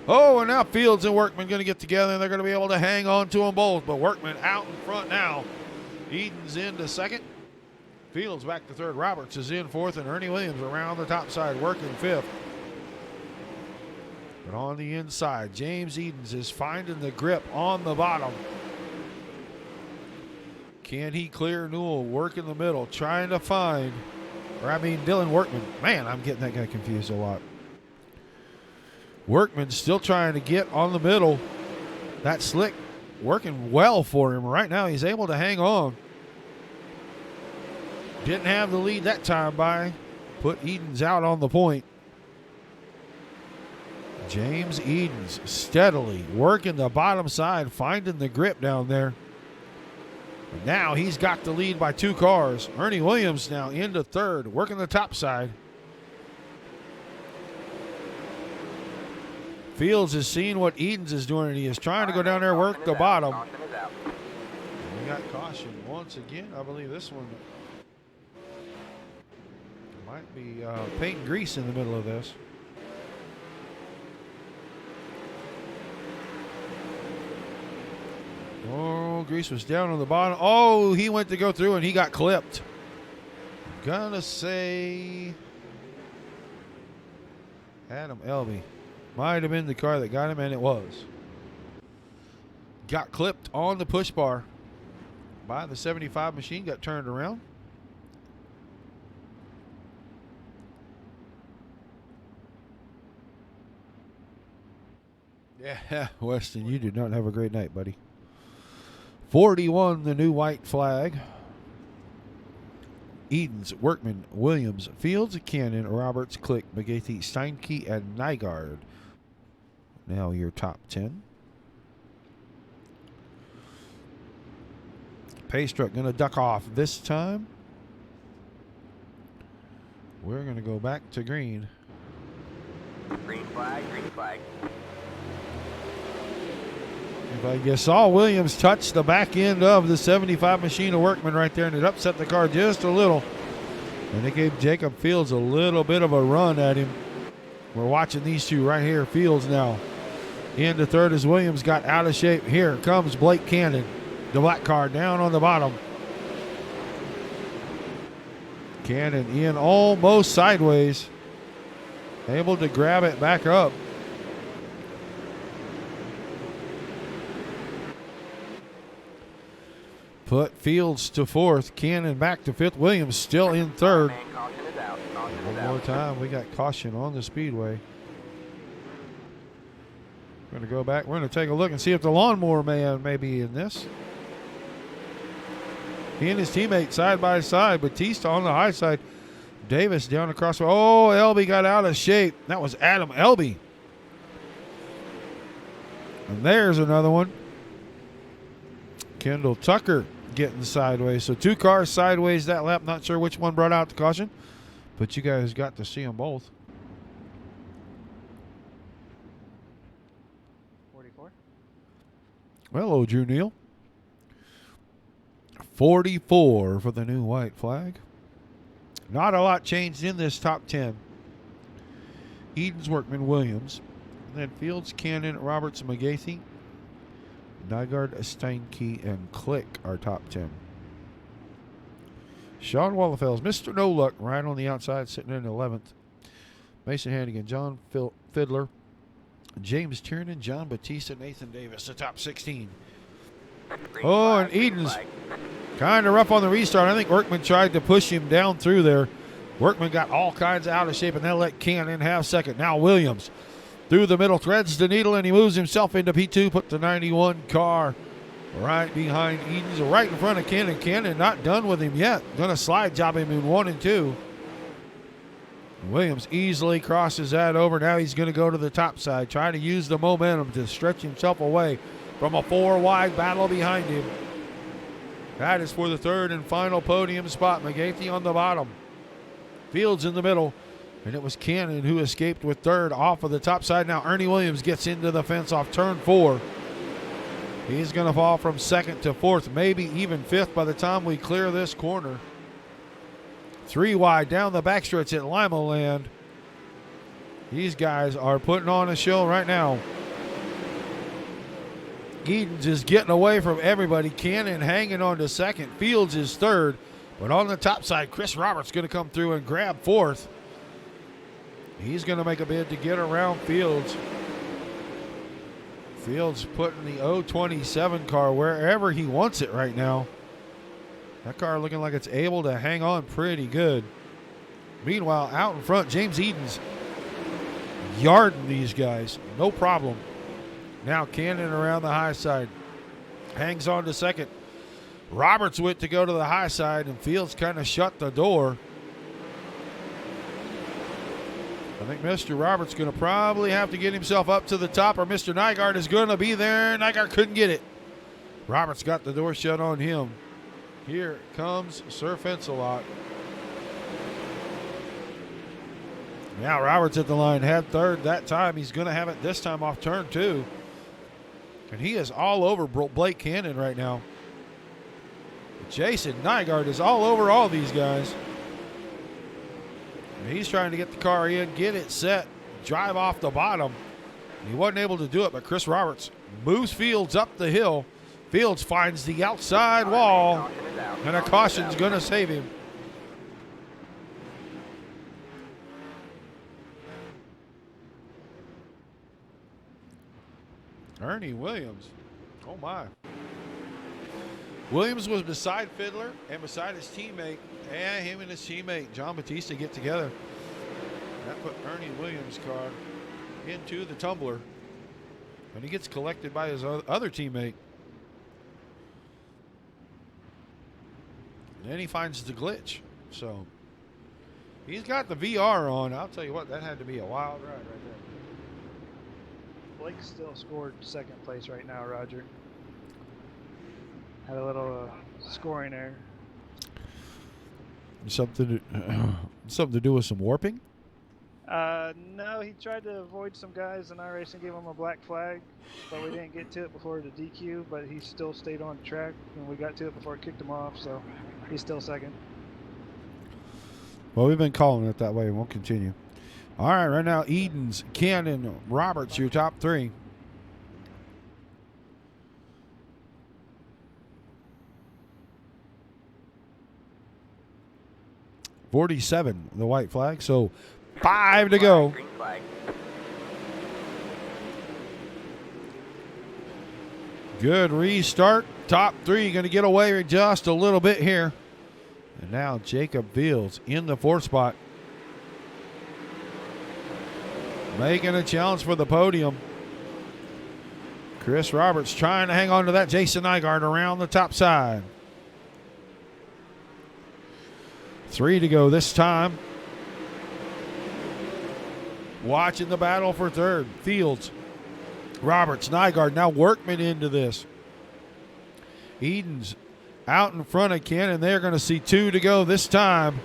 Oh, and now Fields and Workman going to get together, and they're going to be able to hang on to them both. But Workman out in front now. Edens into second. Fields back to third. Roberts is in fourth, and Ernie Williams around the top side working fifth. But on the inside, James Edens is finding the grip on the bottom. Can he clear Newell? Work in the middle, trying to find, Dylan Workman. Man, I'm getting that guy confused a lot. Workman still trying to get on the middle. That slick working well for him. Right now, he's able to hang on. Didn't have the lead that time by. Put Edens out on the point. James Edens steadily working the bottom side, finding the grip down there. And now he's got the lead by 2 cars. Ernie Williams now into third, working the top side. Fields is seeing what Edens is doing, and he is trying to go down there, work the bottom. We got caution once again. I believe this one might be paint and grease in the middle of this. Oh, grease was down on the bottom. Oh, he went to go through and he got clipped. I'm gonna say Adam Elby. Might have been the car that got him, and it was. Got clipped on the push bar by the 75 machine, got turned around. Yeah, Weston, you did not have a great night, buddy. 41, the new white flag. Edens, Workman, Williams, Fields, Cannon, Roberts, Click, McGathy, Steinke, and Nygaard. Now your top 10. Pace truck going to duck off this time. We're going to go back to green. Green flag, green flag. If you saw Williams touch the back end of the 75 machine of Workman right there, and it upset the car just a little. And it gave Jacob Fields a little bit of a run at him. We're watching these two right here. Fields now into third as Williams got out of shape. Here comes Blake Cannon. The black car down on the bottom. Cannon in almost sideways. Able to grab it back up. Put Fields to fourth. Cannon back to fifth. Williams still in third. Man, caution is out. Caution is One out. more time. We got caution on the speedway. We're going to go back. We're going to take a look and see if the lawnmower man may be in this. He and his teammate side by side. Batista on the high side. Davis down across. Oh, Elby got out of shape. That was Adam Elby. And there's another one. Kendall Tucker getting sideways. So two cars sideways that lap. Not sure which one brought out the caution, but you guys got to see them both. 44. Hello, Drew Neal. 44 for the new white flag. Not a lot changed in this top 10. Edens, Workman, Williams. And then Fields, Cannon, Roberts, McGathy, Nygaard, Steinke, and Click are top 10. Sean Wallafels, Mr. No Luck, right on the outside, sitting in 11th. Mason Hannigan, John Fiddler, James Tiernan, John Batista, Nathan Davis, the top 16. Green Oh, flag, and green Edens flag. kind of rough on the restart. I think Workman tried to push him down through there. Workman got all kinds of out of shape, and they'll let Cannon have second. Now Williams through the middle, threads the needle, and he moves himself into P2, put the 91 car right behind Edens, right in front of Cannon. Cannon not done with him yet. Going to slide job him in 1 and 2. Williams easily crosses that over. Now he's going to go to the top side, trying to use the momentum to stretch himself away from a 4-wide battle behind him. That is for the third and final podium spot. McGathy on the bottom. Fields in the middle. And it was Cannon who escaped with third off of the top side. Now Ernie Williams gets into the fence off turn 4. He's going to fall from second to fourth, maybe even fifth by the time we clear this corner. 3 wide down the backstretch at Lima Land. These guys are putting on a show right now. Edens is getting away from everybody. Cannon hanging on to second. Fields is third. But on the top side, Chris Roberts going to come through and grab fourth. He's going to make a bid to get around Fields. Fields putting the 027 car wherever he wants it right now. That car looking like it's able to hang on pretty good. Meanwhile, out in front, James Edens yarding these guys. No problem. Now Cannon around the high side. Hangs on to second. Roberts went to go to the high side, and Fields kind of shut the door. I think Mr. Roberts going to probably have to get himself up to the top, or Mr. Nygaard is going to be there. Nygaard couldn't get it. Roberts got the door shut on him. Here comes Sir Fence-A-Lot. Now Roberts at the line, had third that time. He's going to have it this time off turn 2. And he is all over Blake Cannon right now. Jason Nygaard is all over all these guys. And he's trying to get the car in, get it set, drive off the bottom. He wasn't able to do it, but Chris Roberts moves Fields up the hill. Fields finds the outside wall, and a caution's going to save him. Ernie Williams. Oh, my. Williams was beside Fiddler and beside his teammate. And him and his teammate, John Batista, get together. That put Ernie Williams' car into the tumbler. And he gets collected by his other teammate. And then he finds the glitch. So he's got the VR on. I'll tell you what, that had to be a wild ride right there. Blake still scored second place right now, Roger. Had a little scoring error. Something to do with some warping? No, he tried to avoid some guys in our race and gave him a black flag, but we didn't get to it before the DQ, but he still stayed on track, and we got to it before it kicked him off, so he's still second. Well, we've been calling it that way, and we'll continue. All right now, Edens, Cannon, Roberts, your top three. .47, the white flag, so 5 to go. Green flag. Good restart. Top three going to get away just a little bit here. And now Jacob Fields in the fourth spot. Making a challenge for the podium. Chris Roberts trying to hang on to that. Jason Nygaard around the top side. 3 to go this time. Watching the battle for third. Fields, Roberts, Nygaard. Now Workman into this. Edens out in front of Cannon. They're going to see 2 to go this time.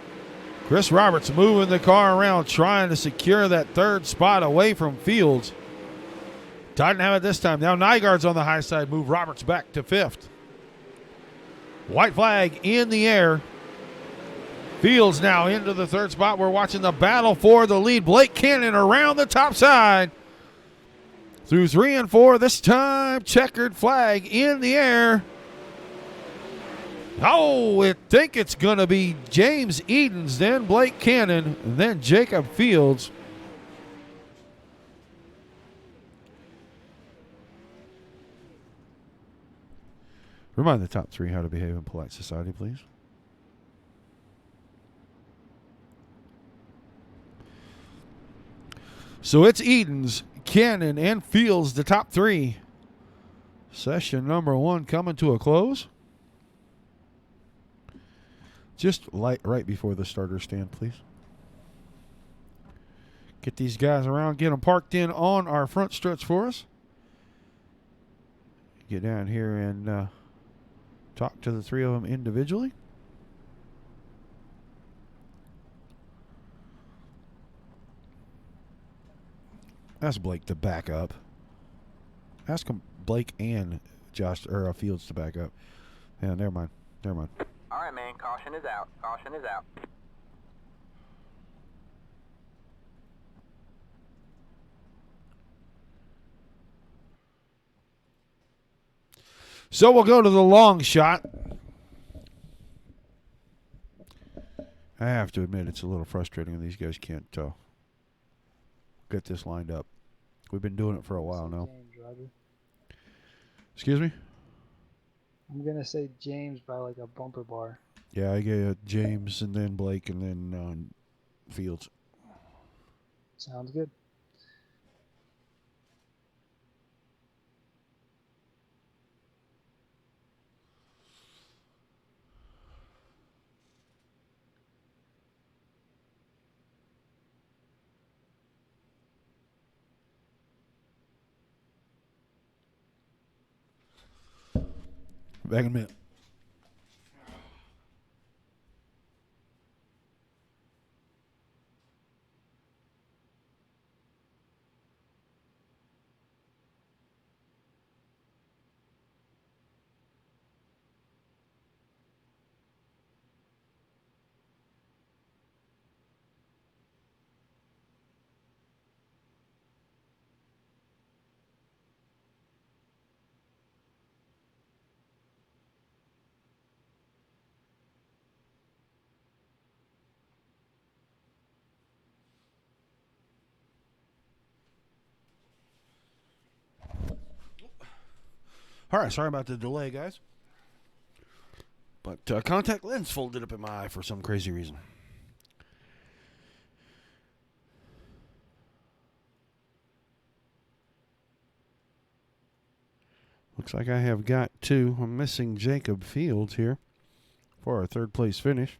Chris Roberts moving the car around, trying to secure that third spot away from Fields. Didn't have it this time. Now Nygaard's on the high side. Move Roberts back to fifth. White flag in the air. Fields now into the third spot. We're watching the battle for the lead. Blake Cannon around the top side. Through 3 and 4 this time. Checkered flag in the air. Oh, I think it's going to be James Edens, then Blake Cannon, and then Jacob Fields. Remind the top three how to behave in polite society, please. So it's Edens, Cannon, and Fields, the top three. Session number 1 coming to a close. Just right before the starter stand, please. Get these guys around, get them parked in on our front stretch for us. Get down here and talk to the 3 of them individually. Ask Blake to back up. Ask him, Blake and Fields to back up. Yeah, never mind. All right, man. Caution is out. Caution is out. So we'll go to the long shot. I have to admit, it's a little frustrating when these guys can't get this lined up. We've been doing it for a while now. James, Roger. Excuse me? I'm going to say James by like a bumper bar. Yeah, I get James and then Blake and then Fields. Sounds good. Back in a minute. All right, sorry about the delay, guys. But contact lens folded up in my eye for some crazy reason. Looks like I have got two. I'm missing Jacob Fields here for our third place finish.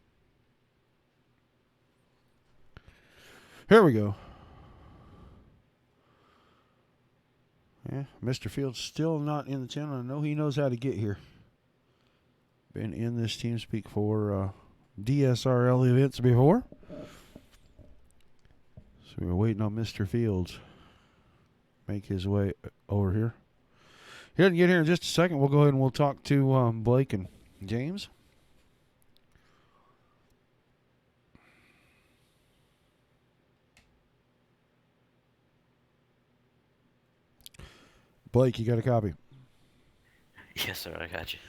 Here we go. Yeah, Mr. Fields still not in the channel. I know he knows how to get here. Been in this TeamSpeak for DSRL events before. So we're waiting on Mr. Fields make his way over here. He doesn't get here in just a second. We'll go ahead and we'll talk to Blake and James. Blake, you got a copy? Yes, sir. I got you.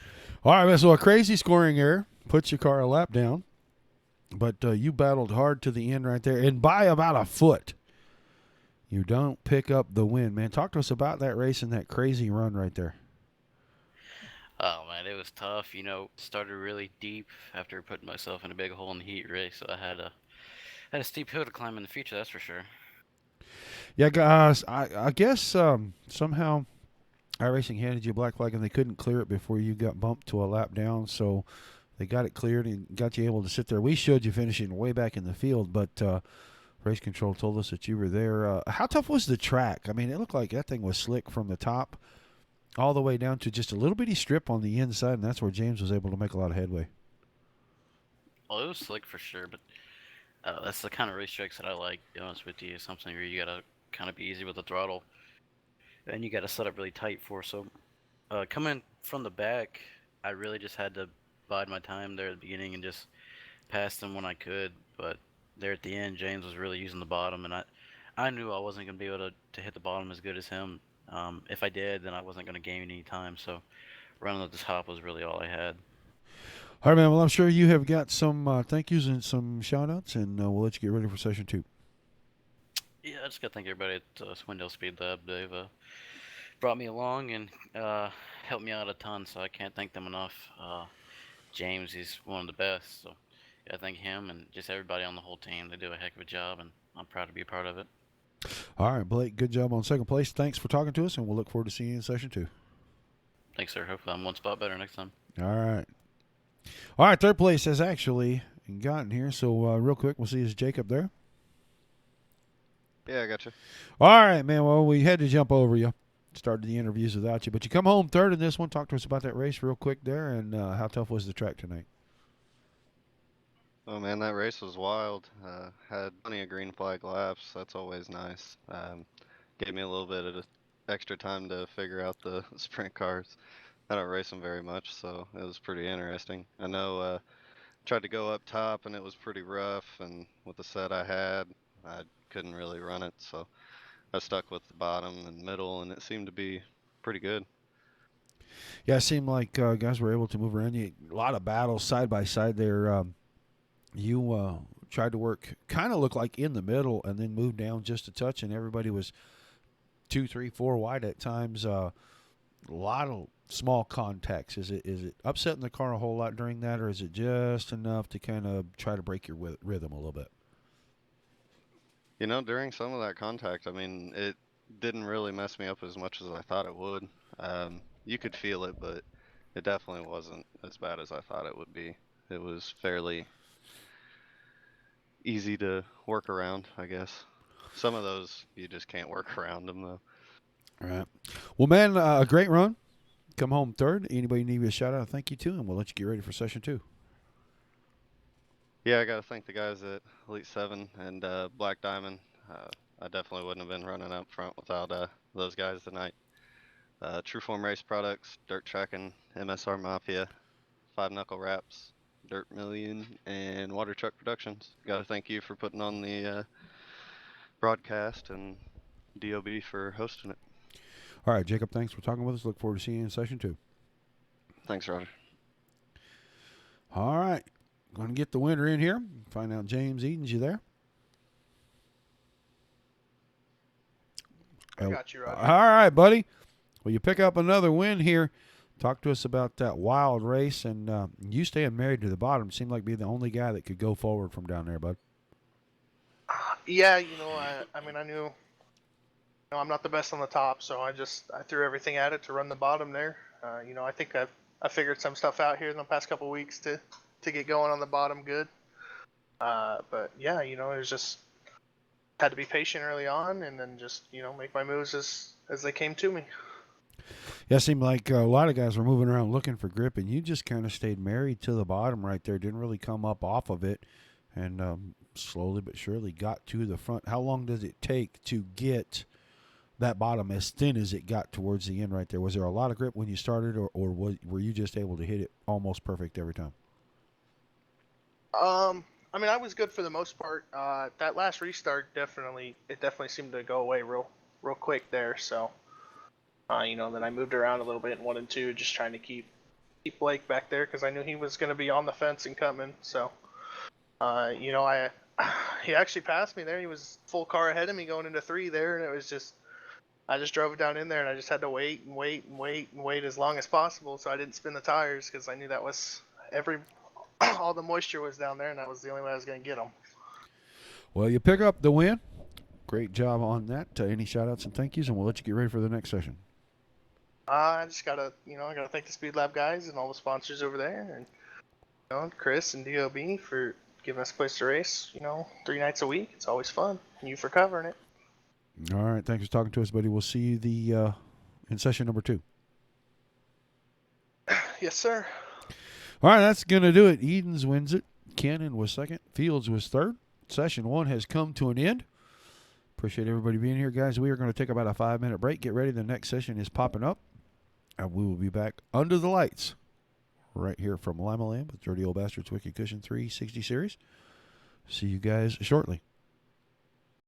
All right, man. So a crazy scoring error puts your car a lap down, but you battled hard to the end right there, and by about a foot, you don't pick up the win, man. Talk to us about that race and that crazy run right there. Oh man, it was tough. You know, started really deep after putting myself in a big hole in the heat race, so I had a steep hill to climb in the future. That's for sure. Yeah, guys. I guess somehow iRacing handed you a black flag and they couldn't clear it before you got bumped to a lap down, so they got it cleared and got you able to sit there. We showed you finishing way back in the field, but race control told us that you were there. How tough was the track? I mean, it looked like that thing was slick from the top all the way down to just a little bitty strip on the inside, and that's where James was able to make a lot of headway. Well, it was slick for sure, but that's the kind of racetracks that I like, to be honest with you. Something where you gotta kind of be easy with the throttle, and you gotta set up really tight for. So coming from the back, I really just had to bide my time there at the beginning and just pass them when I could. But there at the end, James was really using the bottom, and I knew I wasn't gonna be able to hit the bottom as good as him. If I did, then I wasn't gonna gain any time. So running at the top was really all I had. All right, man. Well, I'm sure you have got some thank yous and some shout outs, and we'll let you get ready for session 2. Yeah, I just gotta thank everybody at Swindell Speed Lab. They've brought me along and helped me out a ton, so I can't thank them enough. James, he's one of the best, so yeah, I thank him and just everybody on the whole team. They do a heck of a job, and I'm proud to be a part of it. All right, Blake, good job on second place. Thanks for talking to us, and we'll look forward to seeing you in session 2. Thanks, sir. Hopefully I'm one spot better next time. All right. All right, third place has actually gotten here, so real quick, we'll see is Jacob there. Yeah, I got you. All right, man. Well, we had to jump over you. Started the interviews without you, but you come home third in this one. Talk to us about that race real quick there, and how tough was the track tonight? Oh man, that race was wild. Had plenty of green flag laps. That's always nice. Gave me a little bit of extra time to figure out the sprint cars. I don't race them very much, so it was pretty interesting. I know tried to go up top and it was pretty rough, and with the set I had, I couldn't really run it, so I stuck with the bottom and middle, and it seemed to be pretty good. Yeah, it seemed like guys were able to move around. A lot of battles side by side there. You tried to work, kind of looked like in the middle, and then moved down just a touch, and everybody was 2, 3, 4 wide at times. A lot of small contacts. Is it upsetting the car a whole lot during that, or is it just enough to kind of try to break your rhythm a little bit? You know, during some of that contact, I mean, it didn't really mess me up as much as I thought it would. You could feel it, but it definitely wasn't as bad as I thought it would be. It was fairly easy to work around, I guess. Some of those, you just can't work around them, though. All right. Well, man, a great run. Come home third. Anybody need a shout out? Thank you to, and we'll let you get ready for session 2. Yeah, I got to thank the guys at Elite 7 and Black Diamond. I definitely wouldn't have been running up front without those guys tonight. Trueform Race Products, Dirt Tracking, MSR Mafia, Five Knuckle Wraps, Dirt Million, and Water Truck Productions. Got to thank you for putting on the broadcast, and DOB for hosting it. All right, Jacob, thanks for talking with us. Look forward to seeing you in session 2. Thanks, Roger. All right. Going to get the winner in here. Find out James Eden's you there. I got you, Roger. All right, buddy. Well, you pick up another win here. Talk to us about that wild race and you staying married to the bottom. Seemed like being the only guy that could go forward from down there, bud. Yeah, I mean, I knew, I'm not the best on the top, so I threw everything at it to run the bottom there. I think I figured some stuff out here in the past couple weeks to get going on the bottom good. But yeah, it was just had to be patient early on, and then just make my moves as they came to me. Yeah, it seemed like a lot of guys were moving around looking for grip, and you just kind of stayed married to the bottom right there. Didn't really come up off of it, and slowly but surely got to the front. How long does it take to get that bottom as thin as it got towards the end right there? Was there a lot of grip when you started, or were you just able to hit it almost perfect every time? I mean, I was good for the most part. That last restart definitely seemed to go away real quick there. So, then I moved around a little bit in 1 and 2, just trying to keep Blake back there because I knew he was going to be on the fence and coming. So, he actually passed me there. He was full car ahead of me going into 3 there, and it was just I just drove down in there, and I just had to wait and wait and wait and wait as long as possible so I didn't spin the tires because I knew that was all the moisture was down there, and that was the only way I was going to get them. Well, you pick up the win. Great job on that. Any shout-outs and thank yous, and we'll let you get ready for the next session. I just gotta, I gotta thank the Speed Lab guys and all the sponsors over there, and Chris and DOB for giving us a place to race. 3 nights a week. It's always fun. And you for covering it. All right, thanks for talking to us, buddy. We'll see you in session number 2. Yes, sir. All right, that's going to do it. Edens wins it. Cannon was second. Fields was third. Session 1 has come to an end. Appreciate everybody being here, guys. We are going to take about a 5-minute break. Get ready. The next session is popping up. And we will be back under the lights right here from Lima Land with Dirty Old Bastards Wicked Cushion 360 Series. See you guys shortly.